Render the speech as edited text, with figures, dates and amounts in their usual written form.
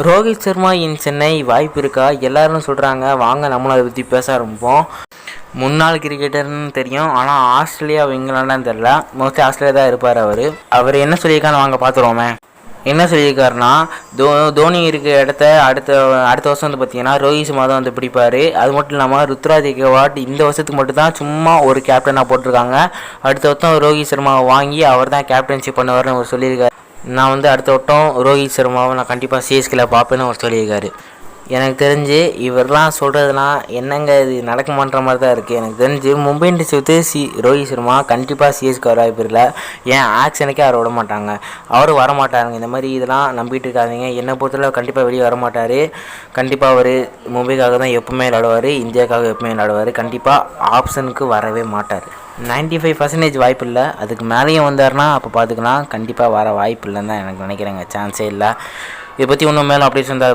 ரோஹித் சர்மா இன் சென்னை வாய்ப்பு இருக்கா? எல்லாரும் சொல்கிறாங்க. வாங்க நம்மளும் அதை பற்றி பேச ஆரம்பிப்போம். முன்னாள் கிரிக்கெட்டர்னு தெரியும், ஆனால் ஆஸ்திரேலியா இங்கிலாண்டான்னு தெரில. மோஸ்ட்லி ஆஸ்திரேலியா தான் இருப்பார். அவர் என்ன சொல்லியிருக்கான்னு வாங்க பார்த்துருவோமே. என்ன சொல்லியிருக்காருன்னா, தோனி இருக்க இடத்த அடுத்த வருஷம் வந்து பார்த்திங்கன்னா ரோஹித் சர்மா தான் வந்து பிடிப்பார். அது மட்டும் இல்லாமல் ருத்ராஜ் கெய்க்வாட் இந்த வருஷத்துக்கு மட்டும்தான் சும்மா ஒரு கேப்டனாக போட்டிருக்காங்க. அடுத்த வருஷம் ரோஹித் சர்மாவை வாங்கி அவர் தான் கேப்டன்ஷிப் பண்ணுவார்னு அவர் சொல்லியிருக்காரு. நான் வந்து அடுத்த வட்டம் ரோஹித் சர்மாவை நான் கண்டிப்பாக சிஎஸ்கேல பார்ப்பேன்னு அவர் சொல்லியிருக்காரு. எனக்கு தெரிஞ்சு இவரெலாம் சொல்கிறதுலாம் என்னங்க இது நடக்குமான்ற மாதிரி தான் இருக்குது. எனக்கு தெரிஞ்சு மும்பை இண்டியன்ஸ் விட்டு ரோஹித் சர்மா கண்டிப்பாக சிஎஸ்கே வர வாய்ப்பு இல்லை. ஏன் ஆக்ஷனுக்கே அவர் விட மாட்டாங்க, அவர் வரமாட்டாருங்க. இந்த மாதிரி இதெல்லாம் நம்பிட்டு இருக்காதிங்க. என்னை பொறுத்தளவு கண்டிப்பாக வெளியே வரமாட்டார். கண்டிப்பாக அவர் மும்பைக்காக தான் எப்பவுமே விளையாடுவார், இந்தியாவுக்காக எப்பவுமே விளையாடுவார். கண்டிப்பாக ஆப்ஷனுக்கு வரவே மாட்டார். 95% வாய்ப்பு இல்லை. அதுக்கு மேலேயும் வந்தார்னா அப்போ பார்த்துக்கலாம். கண்டிப்பாக வர வாய்ப்பு இல்லைன்னு தான் எனக்கு நினைக்கிறேங்க. சான்ஸே இல்லை. இதை பற்றி இன்னும் மேலும் அப்டேட்ஸ் வந்து